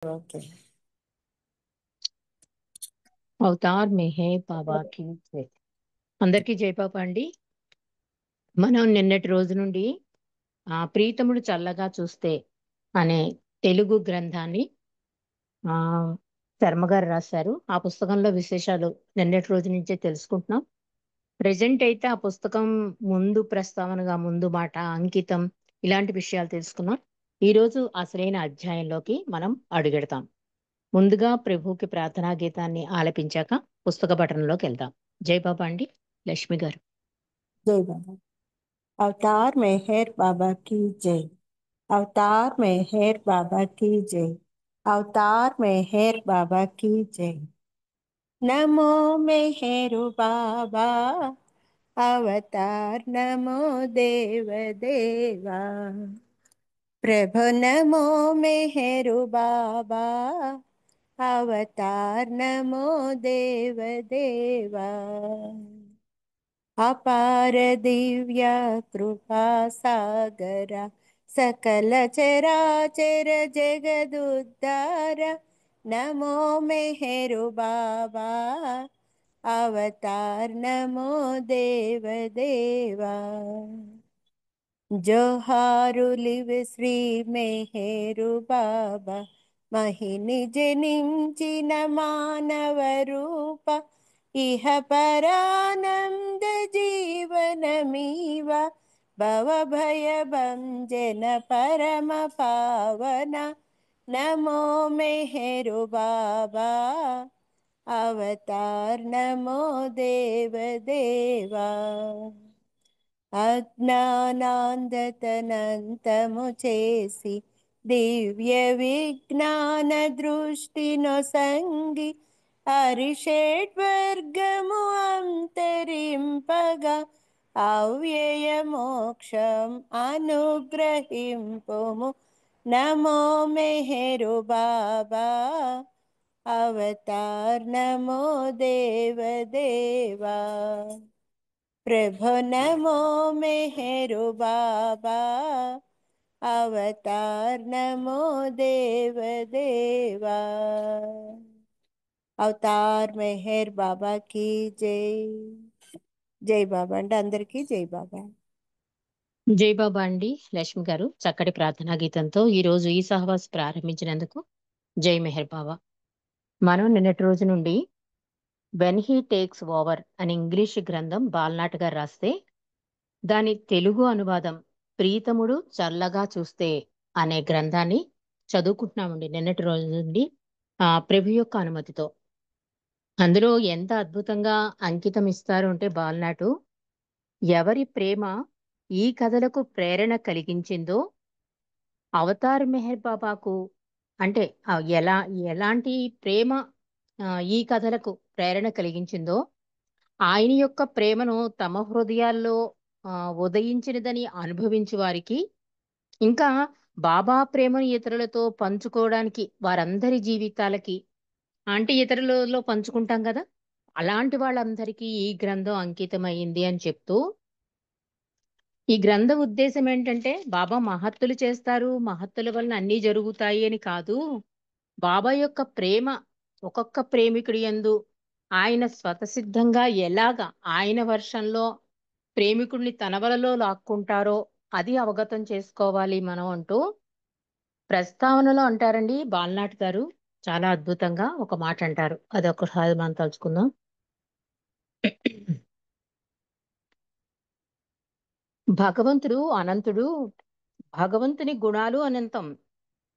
Okay. Avatar Meher బాబాకి జై. అందరికీ జై బాబా అండి. మనం నిన్నటి రోజు నుండి ప్రీతముడు చల్లగా చూస్తే అనే తెలుగు గ్రంథాన్ని ఆ శర్మ గారు రాశారు. ఆ పుస్తకంలో విశేషాలు నిన్నటి రోజు నుంచే తెలుసుకుంటున్నాం. ప్రెజెంట్ అయితే ఆ పుస్తకం ముందు ప్రస్తావనగా ముందు మాట అంకితం ఇలాంటి విషయాలు తెలుసుకున్నాం. ఈ రోజు అసలైన అధ్యాయంలోకి మనం అడుగెడతాం. ముందుగా ప్రభువుకి ప్రార్థనా గీతాన్ని ఆలపించాక పుస్తక పఠనంలోకి వెళ్దాం. జై బాబా అండి. లక్ష్మి గారు. జై బాబా. అవతార్ మెహర్ బాబా की जय। अवतार मेहर बाबा की जय। अवतार मेहर बाबा की जय। नमो मेहरु बाबा अवतार नमो देव देवा। प्रभु नमो मेहरु बाबा अवतार नमो देव देवा। अपार दिव्य कृपा सागरा सकल चराचर जगदुद्धार नमो मेहरु बाबा अवतार नमो देव देवा। జోహారులివ్ శ్రీ మెహరు బాబా మహిని జనించిన మానవ రూప ఇహ పరానంద జీవనమీవ భవ భయ భంజన పరమ పావన నమో మెహరు బాబా అవతార్ నమో దేవ దేవా। అజ్ఞానాంధతనంతము చేసి దివ్య విజ్ఞాన దృష్టిను సంగి హరిషడ్వర్గము అంతరింపగా అవ్యయ మోక్షం అనుగ్రహింపుము నమో మెహరు బాబా అవతార్ నమో దేవ దేవా। प्रभु नमो मेहरु बाबा अवतार नमो देव देवा। అవతార్ మెహర్ బాబా की जय। జై బాబా అంటే అందరికీ జై బాబా। జై బాబా అండి. లక్ష్మి గారు చక్కటి ప్రార్థనా గీతంతో ఈ రోజు ఈ సహవాస్ ప్రారంభించినందుకు జై మెహర్ బాబా. మనం నిన్నటి రోజు నుండి వెన్ హీ టేక్స్ ఓవర్ అని ఇంగ్లీష్ గ్రంథం బాల్నాట్ గారు రాస్తే దాని తెలుగు అనువాదం ప్రీతముడు చల్లగా చూస్తే అనే గ్రంథాన్ని చదువుకుంటున్నామండి నిన్నటి రోజు నుండి ప్రభు యొక్క అనుమతితో. అందులో ఎంత అద్భుతంగా అంకితం ఇస్తారు అంటే బాల్నాటు ఎవరి ప్రేమ ఈ కథలకు ప్రేరణ కలిగించిందో అవతార్ మెహర్ బాబాకు అంటే ఎలా ఎలాంటి ప్రేమ ఈ కథలకు ప్రేరణ కలిగించిందో ఆయన యొక్క ప్రేమను తమ హృదయాల్లో ఉదయించినదని అనుభవించే వారికి ఇంకా బాబా ప్రేమను ఇతరులతో పంచుకోవడానికి వారందరి జీవితాలకి అంటే ఇతరులలో పంచుకుంటాం కదా అలాంటి వాళ్ళందరికీ ఈ గ్రంథం అంకితమైంది అని చెప్తూ ఈ గ్రంథ ఉద్దేశం ఏంటంటే బాబా మహత్తులు చేస్తారు మహత్తుల వలన అన్నీ జరుగుతాయి అని కాదు. బాబా యొక్క ప్రేమ ఒక్కొక్క ప్రేమికుడి యందు ఆయన స్వతసిద్ధంగా ఎలాగ ఆయన వర్షంలో ప్రేమికుడిని తన వలలో లాక్కుంటారో అది అవగతం చేసుకోవాలి మనం అంటూ ప్రస్తావనలో అంటారండి బాలనాటి గారు. చాలా అద్భుతంగా ఒక మాట అంటారు. అది ఒకసారి మనం తలుచుకుందాం. భగవంతుడు అనంతుడు, భగవంతుని గుణాలు అనంతం.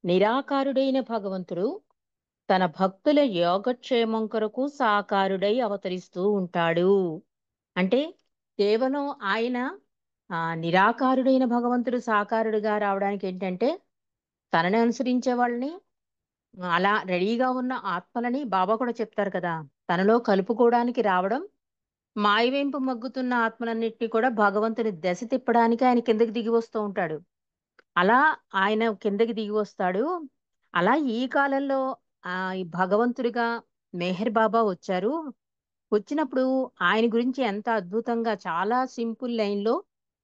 నిరాకారుడైన భగవంతుడు తన భక్తుల యోగక్షేమం కొరకు సాకారుడై అవతరిస్తూ ఉంటాడు. అంటే కేవలం ఆయన నిరాకారుడైన భగవంతుడు సాకారుడిగా రావడానికి ఏంటంటే తనని అనుసరించే వాళ్ళని అలా రెడీగా ఉన్న ఆత్మలని బాబా కూడా చెప్తారు కదా తనలో కలుపుకోవడానికి రావడం, మాయవేంపు మగ్గుతున్న ఆత్మలన్నింటినీ కూడా భగవంతుని దశ తిప్పడానికి ఆయన కిందకి దిగి వస్తూ ఉంటాడు. అలా ఆయన కిందకి దిగి వస్తాడు. అలా ఈ కాలంలో ఈ భగవంతుడిగా మెహర్ బాబా వచ్చారు. వచ్చినప్పుడు ఆయన గురించి ఎంత అద్భుతంగా చాలా సింపుల్ లైన్లో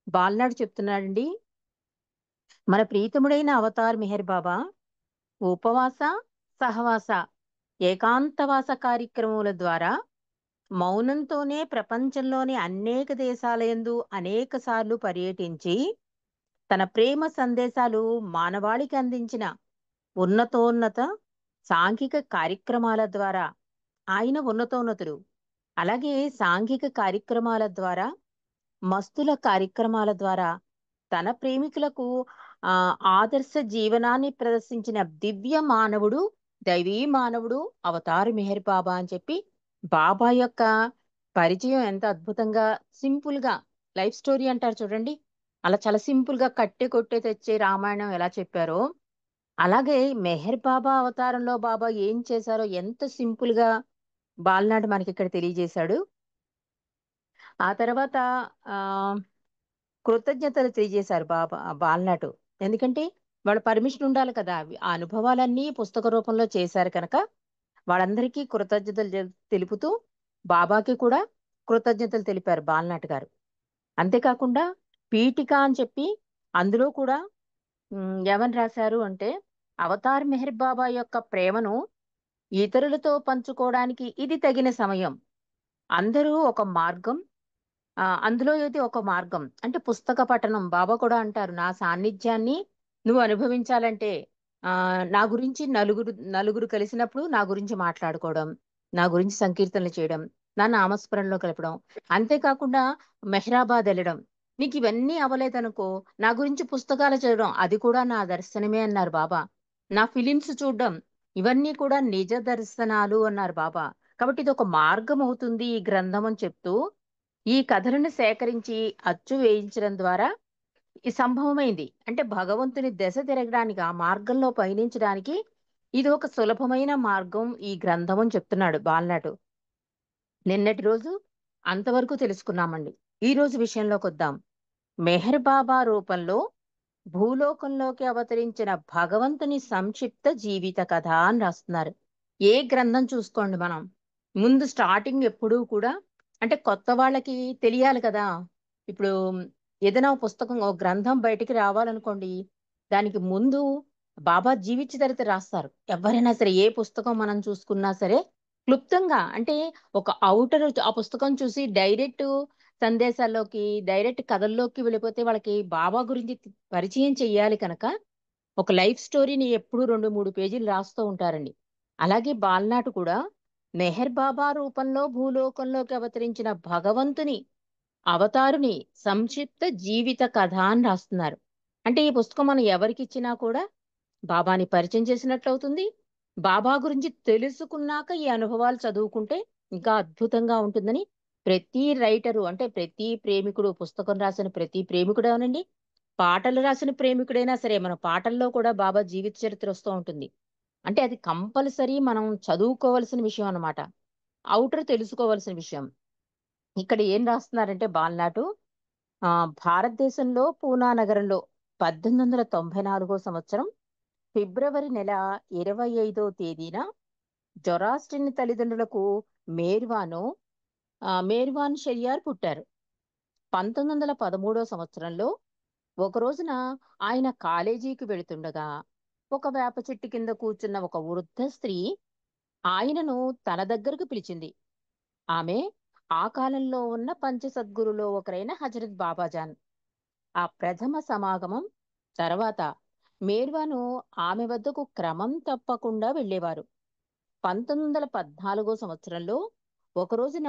బాలనాడు చెప్తున్నాడండి. మన ప్రీతముడైన అవతార్ మెహర్ బాబా ఉపవాస సహవాస ఏకాంతవాస కార్యక్రమముల ద్వారా మౌనంతోనే ప్రపంచంలోని అనేక దేశాలయందు అనేక సార్లు పర్యటించి తన ప్రేమ సందేశాలు మానవాళికి అందించిన ఉన్నతోన్నత సాంఘిక కార్యక్రమాల ద్వారా ఆయన ఉన్నతోన్నతుడు. అలాగే సాంఘిక కార్యక్రమాల ద్వారా, మస్తుల కార్యక్రమాల ద్వారా తన ప్రేమికులకు ఆ ఆదర్శ జీవనాన్ని ప్రదర్శించిన దివ్య మానవుడు, దైవీ మానవుడు అవతార్ మెహర్ బాబా అని చెప్పి బాబా యొక్క పరిచయం ఎంత అద్భుతంగా సింపుల్ గా లైఫ్ స్టోరీ అంటారు చూడండి. అలా చాలా సింపుల్ గా కట్టె కొట్టే తెచ్చే రామాయణం ఎలా చెప్పారో అలాగే మెహర్ బాబా అవతారంలో బాబా ఏం చేశారో ఎంత సింపుల్ గా బాలనాడు మనకి ఇక్కడ తెలియజేశాడు. ఆ తర్వాత ఆ కృతజ్ఞతలు తెలియజేశారు బాబా బాలనాటు. ఎందుకంటే వాళ్ళ పర్మిషన్ ఉండాలి కదా. ఆ అనుభవాలన్నీ పుస్తక రూపంలో చేశారు కనుక వాళ్ళందరికీ కృతజ్ఞతలు తెలుపుతూ బాబాకి కూడా కృతజ్ఞతలు తెలిపారు బాలనాటి గారు. అంతేకాకుండా పీఠిక అని చెప్పి అందులో కూడా ఏమని రాశారు అంటే అవతార్ మెహర్ బాబా యొక్క ప్రేమను ఇతరులతో పంచుకోవడానికి ఇది తగిన సమయం. అందరూ ఒక మార్గం. అందులో ఇది ఒక మార్గం అంటే పుస్తక పఠనం. బాబా కూడా అంటారు, నా సాన్నిధ్యాన్ని నువ్వు అనుభవించాలంటే నా గురించి నలుగురు నలుగురు కలిసినప్పుడు నా గురించి మాట్లాడుకోవడం, నా గురించి సంకీర్తనలు చేయడం, నా నామస్మరణలో కలపడం. అంతేకాకుండా మెహ్రాబాద్ వెళ్ళడం. నీకు ఇవన్నీ అవ్వలేదనుకో నా గురించి పుస్తకాలు చదవడం, అది కూడా నా దర్శనమే అన్నారు బాబా. నా ఫిలిమ్స్ చూడడం, ఇవన్నీ కూడా నిజ దర్శనాలు అన్నారు బాబా. కాబట్టి ఇది ఒక మార్గం అవుతుంది ఈ గ్రంథం అని చెప్తూ ఈ కథలను సేకరించి అచ్చు వేయించడం ద్వారా ఈ సంభవమైంది. అంటే భగవంతుని దశ తిరగడానికి ఆ మార్గంలో పయనించడానికి ఇది ఒక సులభమైన మార్గం ఈ గ్రంథం అని చెప్తున్నాడు బాలనాటు. నిన్నటి రోజు అంతవరకు తెలుసుకున్నామండి. ఈ రోజు విషయంలోకి వద్దాం. మెహర్ బాబా రూపంలో భూలోకంలోకి అవతరించిన భగవంతుని సంక్షిప్త జీవిత కథ అని రాస్తున్నారు. ఏ గ్రంథం చూసుకోండి మనం ముందు స్టార్టింగ్ ఎప్పుడూ కూడా అంటే కొత్త వాళ్ళకి తెలియాలి కదా. ఇప్పుడు ఏదైనా ఒక పుస్తకం ఒక గ్రంథం బయటికి రావాలనుకోండి, దానికి ముందు బాబా జీవిత చరిత్ర రాస్తారు. ఎవరైనా సరే ఏ పుస్తకం మనం చూసుకున్నా సరే క్లుప్తంగా అంటే ఒక ఔటర్ ఆ పుస్తకం చూసి డైరెక్ట్ సందేశాల్లోకి డైరెక్ట్ కథల్లోకి వెళ్ళిపోతే వాళ్ళకి బాబా గురించి పరిచయం చెయ్యాలి కనుక ఒక లైఫ్ స్టోరీని ఎప్పుడు 2-3 పేజీలు రాస్తూ ఉంటారండి. అలాగే బాల్నాటు కూడా మెహర్ బాబా రూపంలో భూలోకంలోకి అవతరించిన భగవంతుని అవతారుని సంక్షిప్త జీవిత కథ అని రాస్తున్నారు. అంటే ఈ పుస్తకం మనం ఎవరికి ఇచ్చినా కూడా బాబాని పరిచయం చేసినట్లవుతుంది. బాబా గురించి తెలుసుకున్నాక ఈ అనుభవాలు చదువుకుంటే ఇంకా అద్భుతంగా ఉంటుందని ప్రతి రైటరు అంటే ప్రతి ప్రేమికుడు పుస్తకం రాసిన ప్రతి ప్రేమికుడు అవనండి, పాటలు రాసిన ప్రేమికుడైనా సరే మన పాటల్లో కూడా బాబా జీవిత చరిత్ర వస్తూ ఉంటుంది. అంటే అది కంపల్సరీ మనం చదువుకోవలసిన విషయం అన్నమాట. ఔటర్ తెలుసుకోవలసిన విషయం. ఇక్కడ ఏం రాస్తున్నారంటే బాలనాటు భారతదేశంలో పూనా నగరంలో 1894 సంవత్సరం ఫిబ్రవరి నెల 25వ తేదీన జొరాస్ట్రియన్ తల్లిదండ్రులకు మేర్వాను మేర్వాన్ షెరియార్ పుట్టారు. 1913 సంవత్సరంలో ఒక రోజున ఆయన కాలేజీకి వెళుతుండగా ఒక వేప చెట్టు కింద కూర్చున్న ఒక వృద్ధ స్త్రీ ఆయనను తన దగ్గరకు పిలిచింది. ఆమె ఆ కాలంలో ఉన్న పంచసద్గురులో ఒకరైన హజరత్ బాబాజాన్. ఆ ప్రథమ సమాగమం తర్వాత మేర్వాను ఆమె వద్దకు క్రమం తప్పకుండా వెళ్ళేవారు. 1914 సంవత్సరంలో ఒక రోజున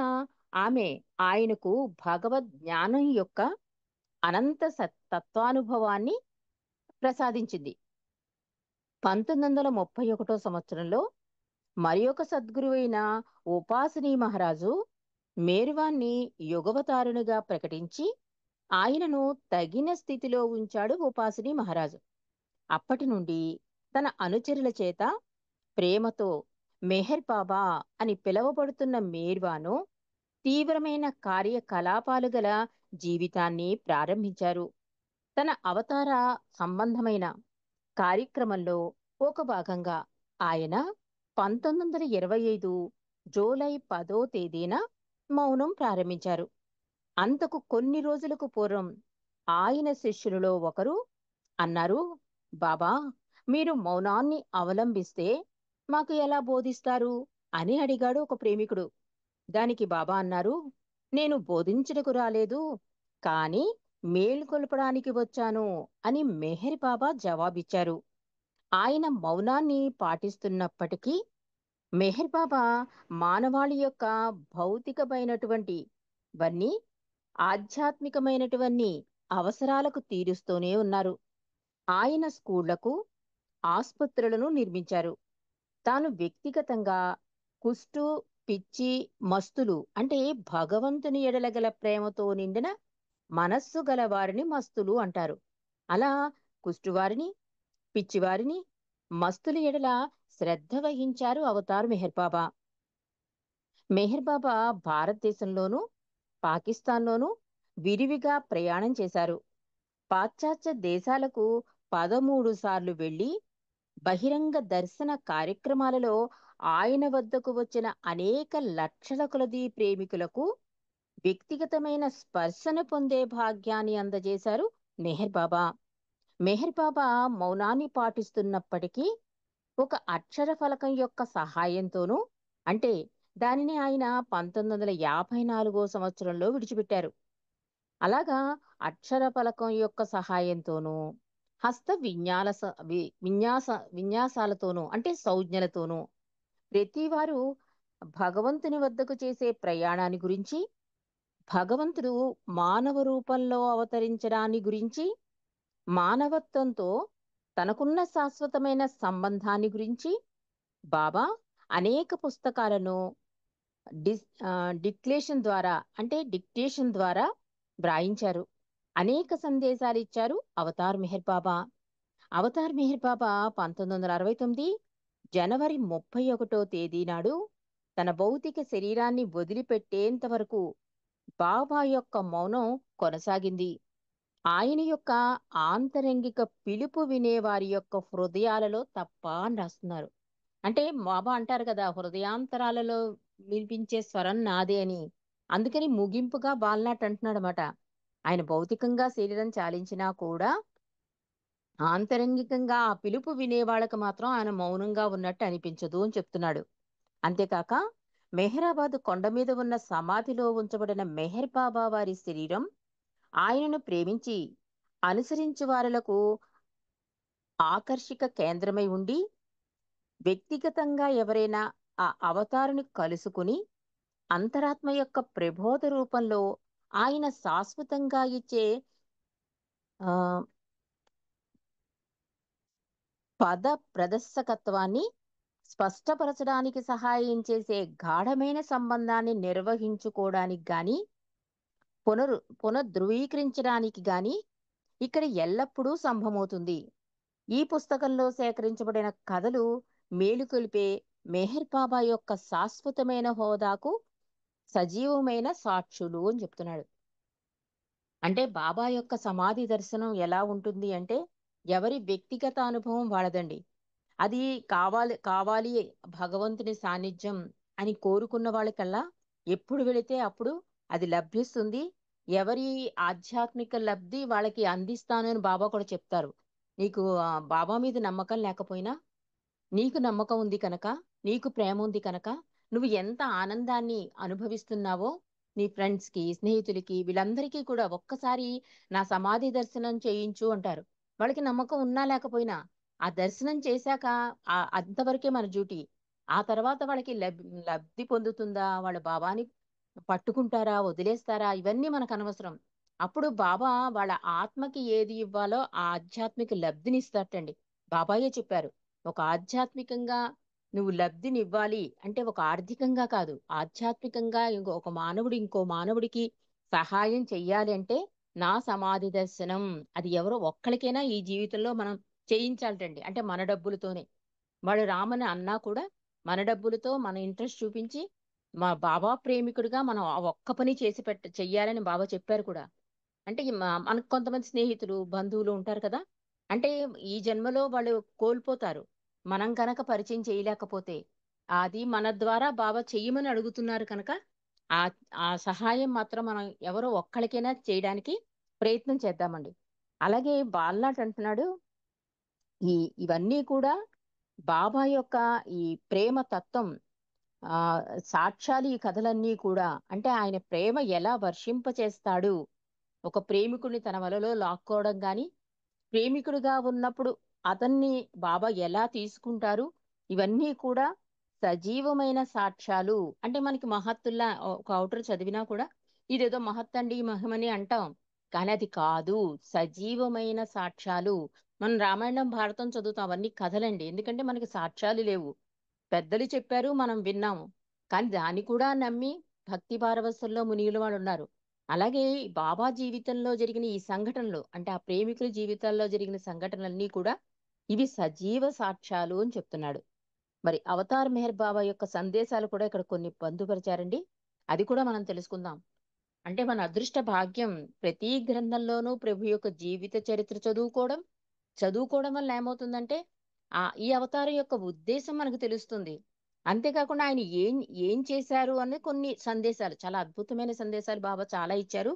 ఆమె ఆయనకు భగవద్ జ్ఞానం యొక్క అనంత తత్వానుభవాన్ని ప్రసాదించింది. 1931 సంవత్సరంలో మరి ఒక సద్గురువైన ఉపాసనీ మహారాజు మేరువాన్ని యుగవతారునిగా ప్రకటించి ఆయనను తగిన స్థితిలో ఉంచాడు ఉపాసనీ మహారాజు. అప్పటి నుండి తన అనుచరుల చేత ప్రేమతో మెహర్ బాబా అని పిలువబడుతున్న మేర్వాను తీవ్రమైన కార్యకలాపాలు గల జీవితాన్ని ప్రారంభించారు. తన అవతార సంబంధమైన కార్యక్రమంలో ఒక భాగంగా ఆయన 1925 జూలై 10వ తేదీన మౌనం ప్రారంభించారు. అంతకు కొన్ని రోజులకు పూర్వం ఆయన శిష్యులలో ఒకరు అన్నారు, బాబా మీరు మౌనాన్ని అవలంబిస్తే మాకు ఎలా బోధిస్తారు అని అడిగాడు ఒక ప్రేమికుడు. దానికి బాబా అన్నారు, నేను బోధించుటకు రాలేదు, కాని మేల్కొల్పడానికి వచ్చాను అని మెహర్ బాబా జవాబిచ్చారు. ఆయన మౌనాన్ని పాటిస్తున్నప్పటికీ మెహర్ బాబా మానవాళి యొక్క భౌతికమైనటువంటి వన్నీ ఆధ్యాత్మికమైనటువంటి అవసరాలకు తీరుస్తూనే ఉన్నారు. ఆయన స్కూళ్లకు, ఆస్పత్రులను నిర్మించారు. తాను వ్యక్తిగతంగా కుష్టు, పిచ్చి, మస్తులు అంటే భగవంతుని ఎడల గల ప్రేమతో నిండిన మనస్సు గల వారిని మస్తులు అంటారు. అలా కుష్టువారిని, పిచ్చివారిని, మస్తుల ఎడల శ్రద్ధ వహించారు అవతార్ మెహర్ బాబా. మెహర్ బాబా భారతదేశంలోనూ, పాకిస్తాన్లోనూ విరివిగా ప్రయాణం చేశారు. పాశ్చాత్య దేశాలకు 13 సార్లు వెళ్లి బహిరంగ దర్శన కార్యక్రమాలలో ఆయన వద్దకు వచ్చిన అనేక లక్షల కొలది ప్రేమికులకు వ్యక్తిగతమైన స్పర్శను పొందే భాగ్యాన్ని అందజేశారు మెహర్ బాబా. మెహర్ బాబా మౌనాన్ని పాటిస్తున్నప్పటికీ ఒక అక్షర ఫలకం యొక్క సహాయంతోనూ, అంటే దానిని ఆయన 1954 సంవత్సరంలో విడిచిపెట్టారు. అలాగా అక్షర ఫలకం యొక్క సహాయంతోనూ, హస్త విన్యాసాలతోనూ అంటే సంజ్ఞలతోనూ ప్రతివారు భగవంతుని వద్దకు చేసే ప్రయాణాన్ని గురించి, భగవంతుడు మానవ రూపంలో అవతరించడాన్ని గురించి, మానవత్వంతో తనకున్న శాశ్వతమైన సంబంధాన్ని గురించి బాబా అనేక పుస్తకాలను డిక్టేషన్ ద్వారా వ్రాయించారు. అనేక సందేశాలిచ్చారు అవతార్ మెహర్ బాబా. అవతార్ మెహర్ బాబా 1969 జనవరి 31వ తేదీ నాడు తన భౌతిక శరీరాన్ని వదిలిపెట్టేంత వరకు బాబా యొక్క మౌనం కొనసాగింది. ఆయన యొక్క ఆంతరంగిక పిలుపు వినేవారి యొక్క హృదయాలలో తప్ప అని రాస్తున్నారు. అంటే బాబా అంటారు కదా, హృదయాంతరాలలో వినిపించే స్వరం నాదే అని. అందుకని ముగింపుగా బాల్నాట్ అంటున్నాడనమాట. ఆయన భౌతికంగా శరీరం చాలించినా కూడా ఆంతరంగికంగా ఆ పిలుపు వినేవాళ్ళకి మాత్రం ఆయన మౌనంగా ఉన్నట్టు అనిపించదు అని చెప్తున్నాడు. అంతేకాక మెహరాబాద్ కొండ మీద ఉన్న సమాధిలో ఉంచబడిన మెహర్ బాబా వారి శరీరం ఆయనను ప్రేమించి అనుసరించు వారులకు ఆకర్షిక కేంద్రమై ఉండి, వ్యక్తిగతంగా ఎవరైనా ఆ అవతారుని కలుసుకుని అంతరాత్మ యొక్క ప్రబోధ రూపంలో ఆయన శాశ్వతంగా ఇచ్చే ఆ పద ప్రదర్శకత్వాన్ని స్పష్టపరచడానికి సహాయం చేసే గాఢమైన సంబంధాన్ని నిర్వహించుకోవడానికి గాని, పునఃధృవీకరించడానికి గాని ఇక్కడ ఎల్లప్పుడూ సంభవమవుతుంది. ఈ పుస్తకంలో సేకరించబడిన కథలు మేలుకొలిపే మెహర్ బాబా యొక్క శాశ్వతమైన హోదాకు సజీవమైన సాక్షులు అని చెప్తున్నాడు. అంటే బాబా యొక్క సమాధి దర్శనం ఎలా ఉంటుంది అంటే, ఎవరి వ్యక్తిగత అనుభవం వాళ్ళదండి. అది కావాలి కావాలి భగవంతుని సాన్నిధ్యం అని కోరుకున్న వాళ్ళకల్లా ఎప్పుడు వెళితే అప్పుడు అది లభిస్తుంది. ఎవరి ఆధ్యాత్మిక లబ్ధి వాళ్ళకి అందిస్తాను అని బాబా కూడా చెప్తారు. నీకు బాబా మీద నమ్మకం లేకపోయినా, నీకు నమ్మకం ఉంది కనుక, నీకు ప్రేమ ఉంది కనుక, నువ్వు ఎంత ఆనందాన్ని అనుభవిస్తున్నావో నీ ఫ్రెండ్స్‌కి, స్నేహితులకి వీళ్ళందరికీ కూడా ఒక్కసారి నా సమాధి దర్శనం చేయించు అంటారు. వాళ్ళకి నమ్మకం ఉన్నా లేకపోయినా, ఆ దర్శనం చేశాక అంతవరకే మన డ్యూటీ. ఆ తర్వాత వాళ్ళకి లబ్ధి పొందుతుందా? వాళ్ళ బాబాని పట్టుకుంటారా? వదిలేస్తారా? ఇవన్నీ మనకనవసరం. అప్పుడు బాబా వాళ్ళ ఆత్మకి ఏది ఇవ్వాలో ఆ ఆధ్యాత్మిక లబ్ధినిస్తటండి. బాబాయే చెప్పారు. ఒక ఆధ్యాత్మికంగా నువ్వు లబ్ధినివ్వాలి అంటే ఒక ఆర్థికంగా కాదు. ఆధ్యాత్మికంగా ఒక మానవుడు ఇంకో మానవుడికి సహాయం చెయ్యాలి అంటే నా సమాధి దర్శనం. అది ఎవరో ఒక్కళ్ళకైనా ఈ జీవితంలో మనం చేయించాలటండి. అంటే మన డబ్బులతోనే. వాడు రామని అన్నా కూడా మన డబ్బులతో మన ఇంట్రెస్ట్ చూపించి మా బాబా ప్రేమికుడిగా మనం ఆ ఒక్క పని చేసి చెయ్యాలని బాబా చెప్పారు కూడా. అంటే మనకు కొంతమంది స్నేహితులు, బంధువులు ఉంటారు కదా! అంటే ఈ జన్మలో వాళ్ళు కోల్పోతారు. మనం గనక పరిచయం చేయలేకపోతే. అది మన ద్వారా బాబా చెయ్యమని అడుగుతున్నారు కనుక, ఆ ఆ సహాయం మాత్రం మనం ఎవరో ఒక్కళ్ళకైనా చేయడానికి ప్రయత్నం చేద్దామండి. అలాగే బాలనాట్ అంటున్నాడు, ఈ ఇవన్నీ కూడా బాబా యొక్క ఈ ప్రేమ తత్వం, ఆ సాక్ష్యాలు, ఈ కథలన్నీ కూడా అంటే ఆయన ప్రేమ ఎలా వర్షింపచేస్తాడు, ఒక ప్రేమికుడిని తన వలలో లాక్కోవడం గాని, ప్రేమికుడిగా ఉన్నప్పుడు అతన్ని బాబా ఎలా తీసుకుంటారు, ఇవన్నీ కూడా సజీవమైన సాక్ష్యాలు. అంటే మనకి మహత్తుల్లా ఒక అవుటర్ చదివినా కూడా ఇదేదో మహత్తండి మహిమని అంటాం, కానీ అది కాదు. సజీవమైన సాక్ష్యాలు. మనం రామాయణం భారతం చదువుతాం, అవన్నీ కథలండి. ఎందుకంటే మనకి సాక్ష్యాలు లేవు, పెద్దలు చెప్పారు, మనం విన్నాము. కానీ దాన్ని కూడా నమ్మి భక్తి పారవస్యంలో మునిగిన వాళ్ళు ఉన్నారు. అలాగే ఈ బాబా జీవితంలో జరిగిన ఈ సంఘటనలు, అంటే ఆ ప్రేమికుల జీవితాల్లో జరిగిన సంఘటనలన్నీ కూడా ఇవి సజీవ సాక్ష్యాలు అని చెప్తున్నాడు. మరి అవతార్ మెహర్ బాబా యొక్క సందేశాలు కూడా ఇక్కడ కొన్ని పొందుపరిచారండి. అది కూడా మనం తెలుసుకుందాం. అంటే మన అదృష్ట భాగ్యం ప్రతి గ్రంథంలోనూ ప్రభు యొక్క జీవిత చరిత్ర చదువుకోవడం వల్ల ఏమవుతుందంటే ఈ అవతారం యొక్క ఉద్దేశం మనకు తెలుస్తుంది. అంతేకాకుండా ఆయన ఏం ఏం చేశారు అనే కొన్ని సందేశాలు, చాలా అద్భుతమైన సందేశాలు బాబా చాలా ఇచ్చారు.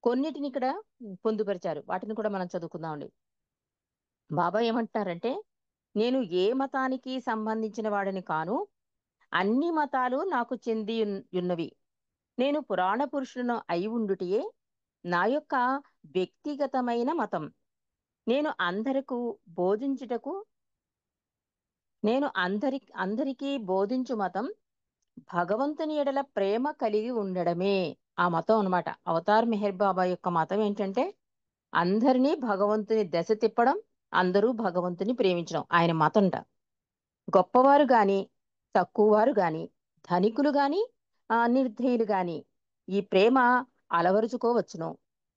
కొన్నిటిని ఇక్కడ పొందుపరిచారు, వాటిని కూడా మనం చదువుకుందామండి. బాబా ఏమంటున్నారంటే, నేను ఏ మతానికి సంబంధించిన వాడిని కాను, అన్ని మతాలు నాకు చెంది ఉన్నవి. నేను పురాణ పురుషులను అయి ఉండుటయే నా యొక్క వ్యక్తిగతమైన మతం. నేను అందరకు బోధించుటకు నేను అందరికీ బోధించు మతం భగవంతుని ఎడల ప్రేమ కలిగి ఉండడమే. ఆ మతం అన్నమాట. అవతార్ మెహర్ బాబా యొక్క మతం ఏంటంటే అందరినీ భగవంతుని దశ తిప్పడం, అందరూ భగవంతుని ప్రేమించడం ఆయన మతంట. గొప్పవారు గాని, తక్కువవారు గాని, ధనికులు గాని, నిర్ధయులు గాని ఈ ప్రేమ అలవరుచుకోవచ్చును.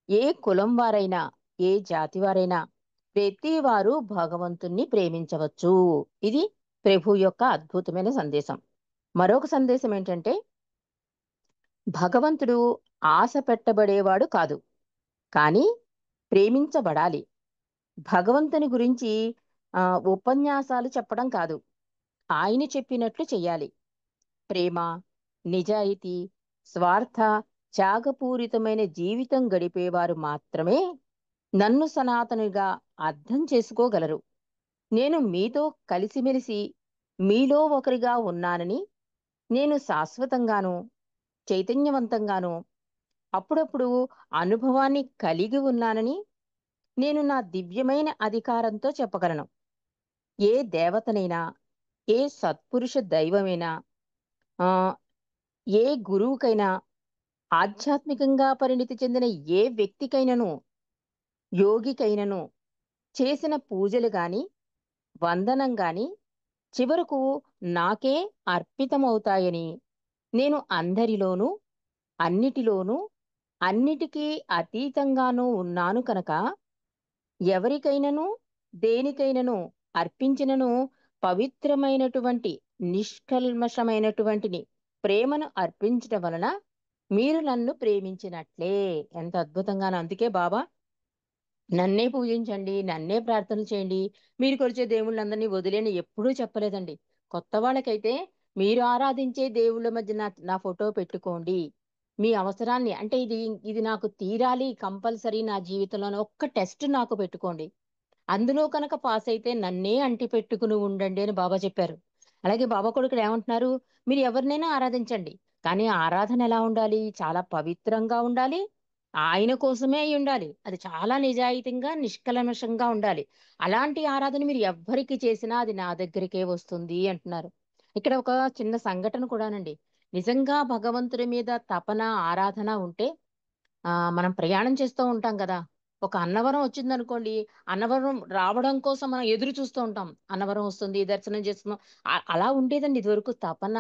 ఏ కులం వారైనా, ఏ జాతి వారైనా ప్రతి వారు భగవంతుణ్ణి ప్రేమించవచ్చు. ఇది ప్రభు యొక్క అద్భుతమైన సందేశం. మరొక సందేశం ఏంటంటే, భగవంతుడు ఆశ పెట్టబడేవాడు కాదు, కానీ ప్రేమించబడాలి. భగవంతుని గురించి ఉపన్యాసాలు చెప్పడం కాదు, ఆయన చెప్పినట్లు చెయ్యాలి. ప్రేమ, నిజాయితీ, స్వార్థ, త్యాగపూరితమైన జీవితం గడిపేవారు మాత్రమే నన్ను సనాతనుగా అర్థం చేసుకోగలరు. నేను మీతో కలిసిమెలిసి మీలో ఒకరిగా ఉన్నానని, నేను శాశ్వతంగాను, చైతన్యవంతంగాను, అప్పుడప్పుడు అనుభవాన్ని కలిగి ఉన్నానని నేను నా దివ్యమైన అధికారంతో చెప్పగలను. ఏ దేవతనైనా, ఏ సత్పురుష దైవమైనా, ఆ ఏ గురువుకైనా, ఆధ్యాత్మికంగా పరిణితి చెందిన ఏ వ్యక్తికైనను, యోగికైనను చేసిన పూజలు గాని, వందనం గాని చివరకు నాకే అర్పితమవుతాయని, నేను అందరిలోనూ, అన్నిటిలోనూ, అన్నిటికీ అతీతంగానూ ఉన్నాను కనుక ఎవరికైనను, దేనికైనను అర్పించినను పవిత్రమైనటువంటి, నిష్కల్మషమైనటువంటిని ప్రేమను అర్పించటం వలన మీరు నన్ను ప్రేమించినట్లే. ఎంత అద్భుతంగానో! అందుకే బాబా నన్నే పూజించండి, నన్నే ప్రార్థనలు చేయండి, మీరు కొలిచే దేవుళ్ళందరినీ వదిలేని ఎప్పుడూ చెప్పలేదండి. కొత్త వాళ్ళకైతే మీరు ఆరాధించే దేవుళ్ళ మధ్య నా ఫోటో పెట్టుకోండి. మీ అవసరాన్ని, అంటే ఇది నాకు తీరాలి కంపల్సరీ నా జీవితంలోనే ఒక్క టెస్ట్ నాకు పెట్టుకోండి. అందులో కనుక పాస్ అయితే నన్నే అంటిపెట్టుకుని ఉండండి అని బాబా చెప్పారు. అలాగే బాబా కూడా ఇక్కడ ఏమంటున్నారు, మీరు ఎవరినైనా ఆరాధించండి, కానీ ఆరాధన ఎలా ఉండాలి? చాలా పవిత్రంగా ఉండాలి. ఆయన కోసమే అయి ఉండాలి. అది చాలా నిజాయితీగా, నిష్కల్మషంగా ఉండాలి. అలాంటి ఆరాధన మీరు ఎవ్వరికి చేసినా అది నా దగ్గరికే వస్తుంది అంటున్నారు. ఇక్కడ ఒక చిన్న సంఘటన కూడానండి. నిజంగా భగవంతుడి మీద తపన, ఆరాధన ఉంటే మనం ప్రయాణం చేస్తూ ఉంటాం కదా! ఒక అన్నవరం వచ్చిందనుకోండి, అన్నవరం రావడం కోసం మనం ఎదురు చూస్తూ ఉంటాం. అన్నవరం వస్తుంది, దర్శనం చేసుకుందాం. అలా ఉండేదండి ఇదివరకు తపన,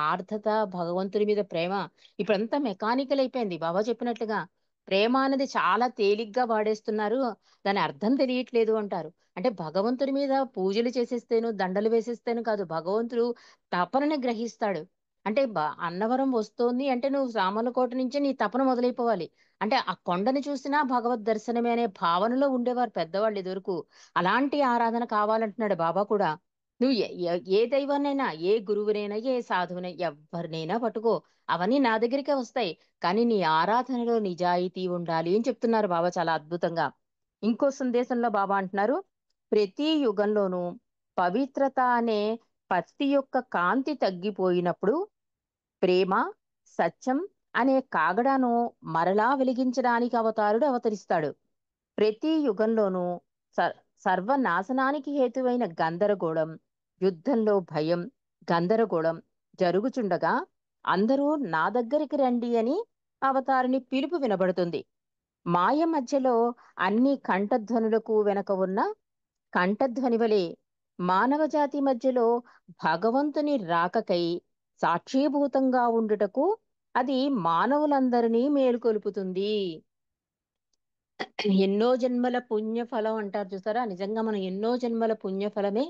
ఆర్ద్రత, భగవంతుడి మీద ప్రేమ. ఇప్పుడంతా మెకానికల్ అయిపోయింది. బాబా చెప్పినట్లుగా ప్రేమ అనేది చాలా తేలిగ్గా వాడేస్తున్నారు. దాని అర్థం తెలియట్లేదు అంటారు. అంటే భగవంతుడి మీద పూజలు చేసేస్తేను, దండలు వేసేస్తేను కాదు. భగవంతుడు తపనని గ్రహిస్తాడు. అంటే అన్నవరం వస్తోంది అంటే నువ్వు సామర్లకోట నుంచే నీ తపన మొదలైపోవాలి. అంటే ఆ కొండని చూసినా భగవద్ దర్శనమే అనే భావనలో ఉండేవారు పెద్దవాళ్ళు ఇదివరకు. అలాంటి ఆరాధన కావాలంటున్నాడు బాబా కూడా. నువ్వు ఏ దైవాన్నైనా, ఏ గురువునైనా, ఏ సాధువునైనా, ఎవరినైనా పట్టుకో, అవన్నీ నా దగ్గరికే వస్తాయి. కానీ నీ ఆరాధనలో నిజాయితీ ఉండాలి అని చెప్తున్నారు బాబా చాలా అద్భుతంగా. ఇంకో సందేశంలో బాబా అంటున్నారు, ప్రతి యుగంలోనూ పవిత్రత అనే పత్తి యొక్క కాంతి తగ్గిపోయినప్పుడు ప్రేమ, సత్యం అనే కాగడాను మరలా వెలిగించడానికి అవతారుడు అవతరిస్తాడు. ప్రతి యుగంలోనూ సర్వనాశనానికి హేతువైన గందరగోళం, యుద్ధంలో భయం, గందరగోళం జరుగుచుండగా అందరూ నా దగ్గరికి రండి అని అవతారిని పిలుపు వినబడుతుంది. మాయ మధ్యలో అన్ని కంఠధ్వనులకు వెనక ఉన్న కంఠధ్వని వలె మానవజాతి మధ్యలో భగవంతుని రాకకై సాక్షీభూతంగా ఉండుటకు అది మానవులందరినీ మేలుకొలుపుతుంది. ఎన్నో జన్మల పుణ్యఫలం అంటారు చూసారా, నిజంగా మనం ఎన్నో జన్మల పుణ్యఫలమే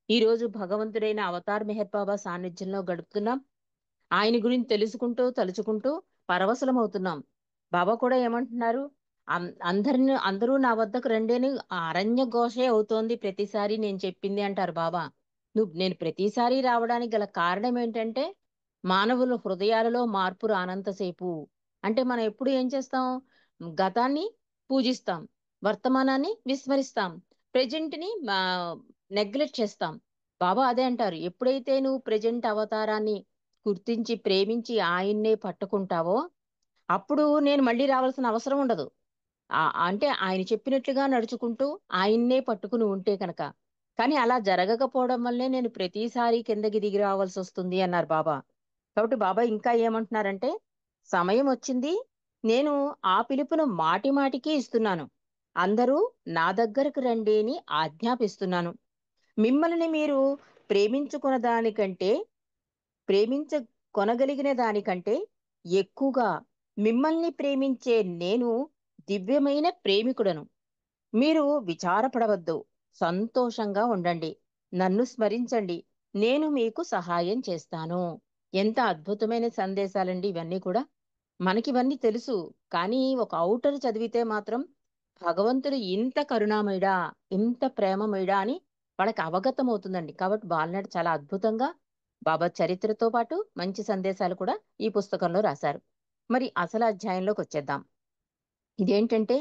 ఈ రోజు భగవంతుడైన అవతార్ మెహర్ బాబా సాన్నిధ్యంలో గడుపుతున్నాం. ఆయన గురించి తెలుసుకుంటూ తలుచుకుంటూ పరవశులమవుతున్నాం. బాబా కూడా ఏమంటున్నారు, అందరూ నా వద్దకు రండి అని అరణ్య ఘోషే అవుతోంది ప్రతిసారి నేను చెప్పింది అంటారు బాబా. నేను ప్రతిసారి రావడానికి గల కారణం ఏంటంటే మానవుల హృదయాలలో మార్పు రానంతసేపు. అంటే మనం ఎప్పుడు ఏం చేస్తాం, గతాన్ని పూజిస్తాం, వర్తమానాన్ని విస్మరిస్తాం, ప్రెజెంట్ ని నెగ్లెక్ట్ చేస్తాం. బాబా అదే అంటారు, ఎప్పుడైతే నువ్వు ప్రెజెంట్ అవతారాన్ని గుర్తించి ప్రేమించి ఆయన్నే పట్టుకుంటావో అప్పుడు నేను మళ్ళీ రావాల్సిన అవసరం ఉండదు. అంటే ఆయన చెప్పినట్లుగా నడుచుకుంటూ ఆయన్నే పట్టుకుని ఉంటే కనుక. కానీ అలా జరగకపోవడం వల్లే నేను ప్రతిసారి కిందకి దిగి రావాల్సి వస్తుంది అన్నారు బాబా. కాబట్టి బాబా ఇంకా ఏమంటున్నారంటే, సమయం వచ్చింది, నేను ఆ పిలుపును మాటి మాటికి ఇస్తున్నాను, అందరూ నా దగ్గరకు రండి అని ఆజ్ఞాపిస్తున్నాను. మిమ్మల్ని మీరు ప్రేమించుకున్న దానికంటే ప్రేమించ కొనగలిగిన దానికంటే ఎక్కువగా మిమ్మల్ని ప్రేమించే నేను దివ్యమైన ప్రేమికుడను. మీరు విచారపడవద్దు, సంతోషంగా ఉండండి, నన్ను స్మరించండి, నేను మీకు సహాయం చేస్తాను. ఎంత అద్భుతమైన సందేశాలండి ఇవన్నీ కూడా. మనకివన్నీ తెలుసు, కానీ ఒక ఔటర్ చదివితే మాత్రం భగవంతుడు ఇంత కరుణామయుడా, ఇంత ప్రేమమయుడా అని వాళ్ళకి అవగతం అవుతుందండి. కాబట్టి బాలనాడు చాలా అద్భుతంగా బాబా చరిత్రతో పాటు మంచి సందేశాలు కూడా ఈ పుస్తకంలో రాశారు. మరి అసలు అధ్యాయంలోకి వచ్చేద్దాం. ఇదేంటంటే,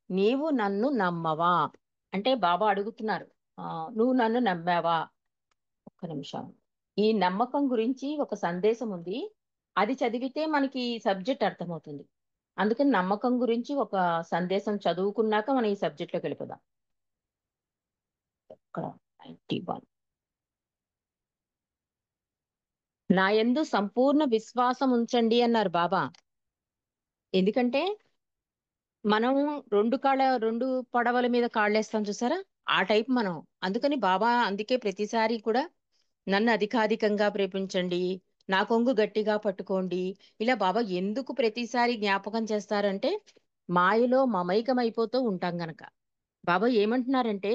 నీవు నన్ను నమ్మవా అంటే బాబా అడుగుతున్నారు, ఆ, నువ్వు నన్ను నమ్మావా? ఒక్క నిమిషం. ఈ నమ్మకం గురించి ఒక సందేశం ఉంది, అది చదివితే మనకి సబ్జెక్ట్ అర్థమవుతుంది. అందుకని నమ్మకం గురించి ఒక సందేశం చదువుకున్నాక మనం ఈ సబ్జెక్ట్ లోకి వెళ్ళిపోదాం. ఇక్కడ 91. నా యందు సంపూర్ణ విశ్వాసం ఉంచండి అన్నారు బాబా. ఎందుకంటే మనం రెండు పడవల మీద కాళ్ళేస్తాం చూసారా, ఆ టైప్ మనం. అందుకని బాబా అందుకే ప్రతిసారి కూడా నన్ను అధికాధికంగా ప్రేమించండి, నా కొంగు గట్టిగా పట్టుకోండి, ఇలా బాబా ఎందుకు ప్రతిసారి జ్ఞాపకం చేస్తారంటే మాయలో మమైకమైపోతూ ఉంటాం గనక. బాబా ఏమంటున్నారంటే,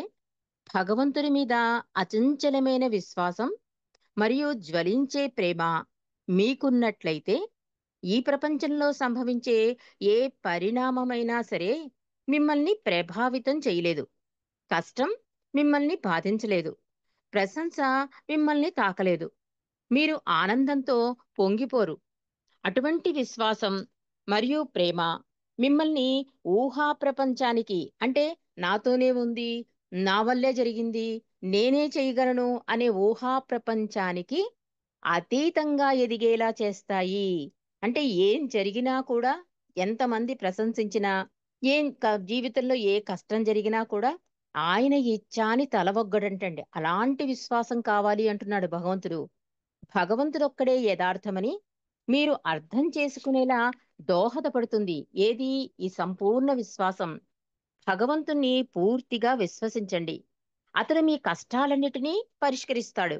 భగవంతుని మీద అచంచలమైన విశ్వాసం మరియు జ్వలించే ప్రేమ మీకున్నట్లయితే ఈ ప్రపంచంలో సంభవించే ఏ పరిణామమైనా సరే మిమ్మల్ని ప్రభావితం చేయలేదు. కష్టం మిమ్మల్ని బాధించలేదు, ప్రశంస మిమ్మల్ని తాకలేదు, మీరు ఆనందంతో పొంగిపోరు. అటువంటి విశ్వాసం మరియు ప్రేమ మిమ్మల్ని ఊహా ప్రపంచానికి, అంటే నాతోనే ఉంది, నా వల్లే జరిగింది, నేనే చేయగలను అనే ఊహా ప్రపంచానికి అతీతంగా ఎదిగేలా చేస్తాయి. అంటే ఏం జరిగినా కూడా, ఎంతమంది ప్రశంసించినా, జీవితంలో ఏ కష్టం జరిగినా కూడా ఆయన ఇచ్చా అని తలవొగ్గడంటండి. అలాంటి విశ్వాసం కావాలి అంటున్నాడు భగవంతుడు. భగవంతుడొక్కడే యథార్థమని మీరు అర్థం చేసుకునేలా దోహదపడుతుంది ఏది, ఈ సంపూర్ణ విశ్వాసం. భగవంతుణ్ణి పూర్తిగా విశ్వసించండి, అతడు మీ కష్టాలన్నిటినీ పరిష్కరిస్తాడు.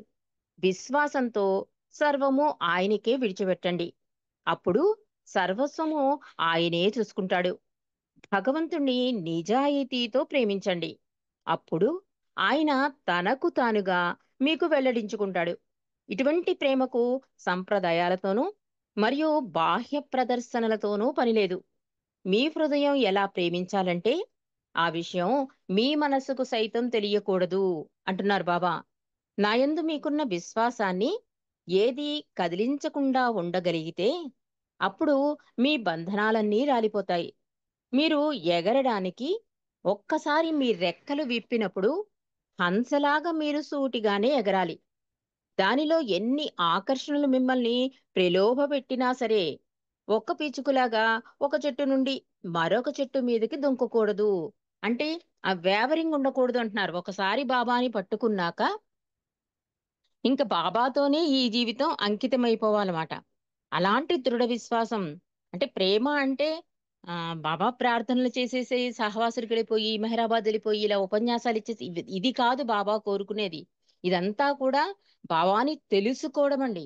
విశ్వాసంతో సర్వము ఆయనకే విడిచిపెట్టండి, అప్పుడు సర్వస్వము ఆయనే చూసుకుంటాడు. భగవంతుణ్ణి నిజాయితీతో ప్రేమించండి, అప్పుడు ఆయన తనకు తానుగా మీకు వెల్లడించుకుంటాడు. ఇటువంటి ప్రేమకు సంప్రదాయాలతోనూ మరియు బాహ్య ప్రదర్శనలతోనూ పనిలేదు. మీ హృదయం ఎలా ప్రేమించాలంటే ఆ విషయం మీ మనసుకు సైతం తెలియకూడదు అంటున్నారు బాబా. నాయందు మీకున్న విశ్వాసాన్ని ఏది కదిలించకుండా ఉండగలిగితే అప్పుడు మీ బంధనాలన్నీ రాలిపోతాయి. మీరు ఎగరడానికి ఒక్కసారి మీ రెక్కలు విప్పినప్పుడు హంసలాగా మీరు సూటిగానే ఎగరాలి. దానిలో ఎన్ని ఆకర్షణలు మిమ్మల్ని ప్రలోభపెట్టినా సరే, ఒక్క పిచ్చుకలాగా ఒక చెట్టు నుండి మరొక చెట్టు మీదకి దుంకకూడదు. అంటే ఆ వేవరింగ్ ఉండకూడదు అంటున్నారు. ఒకసారి బాబాని పట్టుకున్నాక ఇంక బాబాతోనే ఈ జీవితం అంకితమైపోవాలన్నమాట. అలాంటి దృఢ విశ్వాసం, అంటే ప్రేమ అంటే బాబా ప్రార్థనలు చేసేసి సహవాసులకి వెళ్ళిపోయి, మెహరాబాద్ వెళ్ళిపోయి ఇలా ఉపన్యాసాలు ఇచ్చేసి ఇది కాదు బాబా కోరుకునేది. ఇదంతా కూడా బాబాని తెలుసుకోవడం అండి.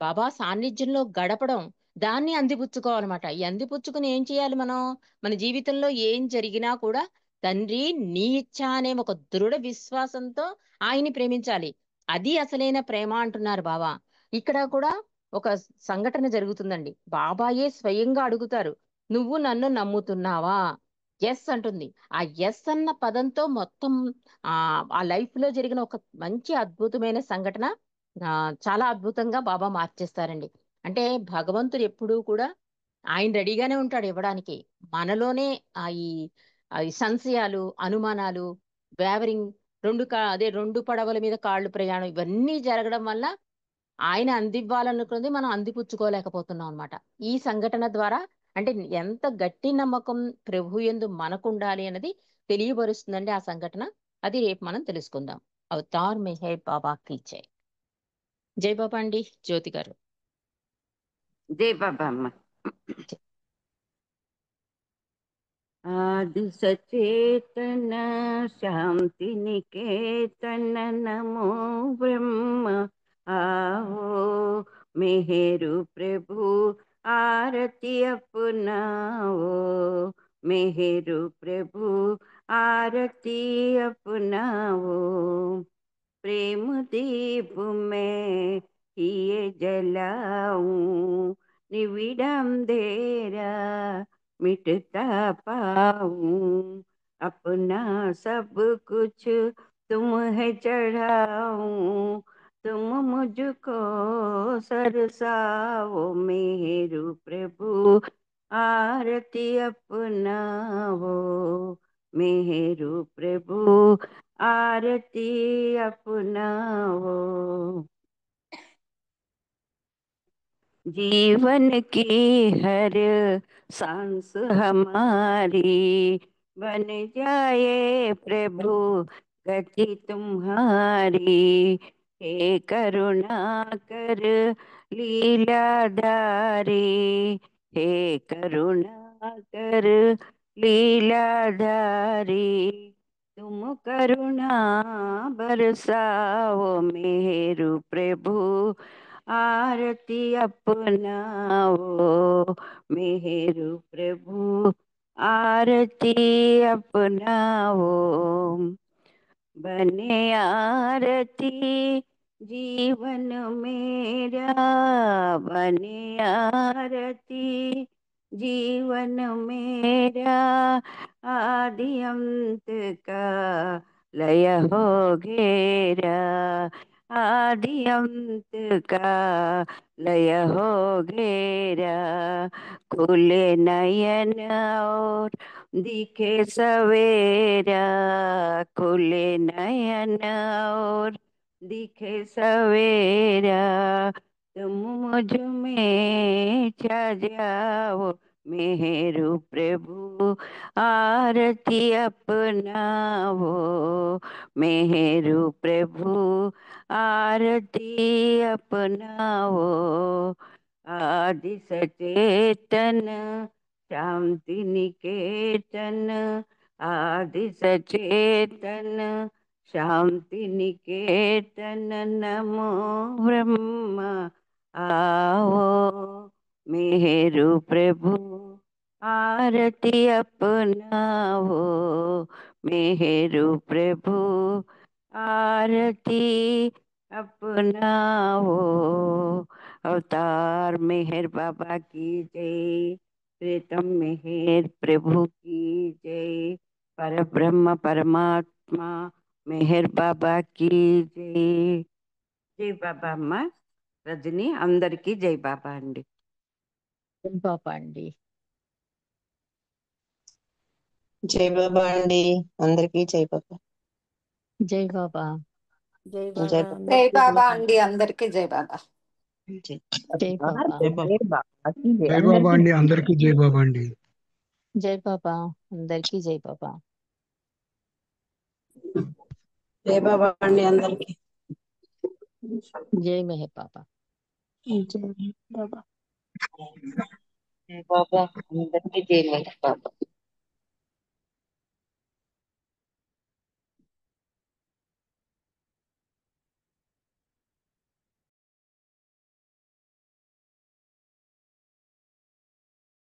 బాబా సాన్నిధ్యంలో గడపడం, దాన్ని అందిపుచ్చుకోవాలన్నమాట. ఈ అందిపుచ్చుకుని ఏం చేయాలి మనం? మన జీవితంలో ఏం జరిగినా కూడా తండ్రి నీ ఇచ్చ అనే ఒక దృఢ విశ్వాసంతో ఆయన్ని ప్రేమించాలి. అది అసలైన ప్రేమ అంటున్నారు బాబా. ఇక్కడ కూడా ఒక సంఘటన జరుగుతుందండి. బాబాయే స్వయంగా అడుగుతారు, నువ్వు నన్ను నమ్ముతున్నావా? ఎస్ అంటుంది. ఆ ఎస్ అన్న పదంతో మొత్తం ఆ లైఫ్ లో జరిగిన ఒక మంచి అద్భుతమైన సంఘటన ఆ చాలా అద్భుతంగా బాబా మార్చేస్తారండి. అంటే భగవంతుడు ఎప్పుడూ కూడా ఆయన రెడీగానే ఉంటాడు ఇవ్వడానికి. మనలోనే ఈ సంశయాలు, అనుమానాలు, వేవరింగ్, రెండు పడవల మీద కాళ్ళు ప్రయాణం ఇవన్నీ జరగడం వల్ల ఆయన అందివ్వాలనుకున్నది మనం అందిపుచ్చుకోలేకపోతున్నాం అన్నమాట. ఈ సంఘటన ద్వారా అంటే ఎంత గట్టి నమ్మకం ప్రభు యందు మనకుండాలి అన్నది తెలియబరుస్తుందండి ఆ సంఘటన. అది రేపు మనం తెలుసుకుందాం. అవతార్ మెహర్ బాబా కీ జై. జై బాబా అండి. జ్యోతి గారు. జై బాబా అమ్మ. आदि सचेतन शांति निकेतन नमो ब्रह्म आओ मेहेरु प्रभु आरती अपनाओ मेहेरु प्रभु आरती अपनाओ प्रेम दीप में ये जलाऊं निविडम अंधेरा मिटता पाऊं अपना सब कुछ तुम है चढ़ाऊं तुम मुझको सरसाओ मेरु प्रभु आरती अपनाओ मेरु प्रभु आरती अपनाओ जीवन की हर सांस हमारी बन जाए प्रभु गति तुम्हारी हे करुणा कर लीलाधारी हे करुणा कर लीलाधारी तुम करुणा बरसाओ मेरु प्रभु आरती अपनाओ मेरु प्रभु आरती अपनाओ बने आरती जीवन मेरा बने आरती जीवन मेरा आदि अंत का लय हो घेरा आदि अंत का लय हो घेरा खुले नयन और दिखे सवेरा खुले नयन और दिखे सवेरा तुम मुझ में छा जाओ मेरु प्रभु आरती अपनाओ मेरु प्रभु आरती अपनाओ आदि सचेतन शांति निकेतन आदि सचेतन शांति निकेतन नमो ब्रह्म आओ मेरु प्रभु आरती अपनाओ मेरु प्रभु आरती अपनाओ अवतार मेहर बाबा की जय प्रीतम मेहर प्रभु की जय पर ब्रह्म परमात्मा मेहर बाबा की जय जय बाबा अम्मा रजनी अंदर की जय बाबा अंडी జై బాబా అండి. జై బాబా అండి. అందరికీ జై బాబా. జై బాబా. జై జై బాబా బాబా. జై అందరికీ బాబా జై అండి, అందరికీ జై బాబా. జై జై బాబా. బాబా. జై బాబా. జై బాబాకి జై. జై బాబా అందరికీ అండి, అందరికీ జై బాబా అండి. జై బాబా అందరికీ జై బాబా. జై బాబా అండి అందరికి. జై మెహర్ బాబా. జై బాబా. జై బాబా అందరికీ జై బాబా.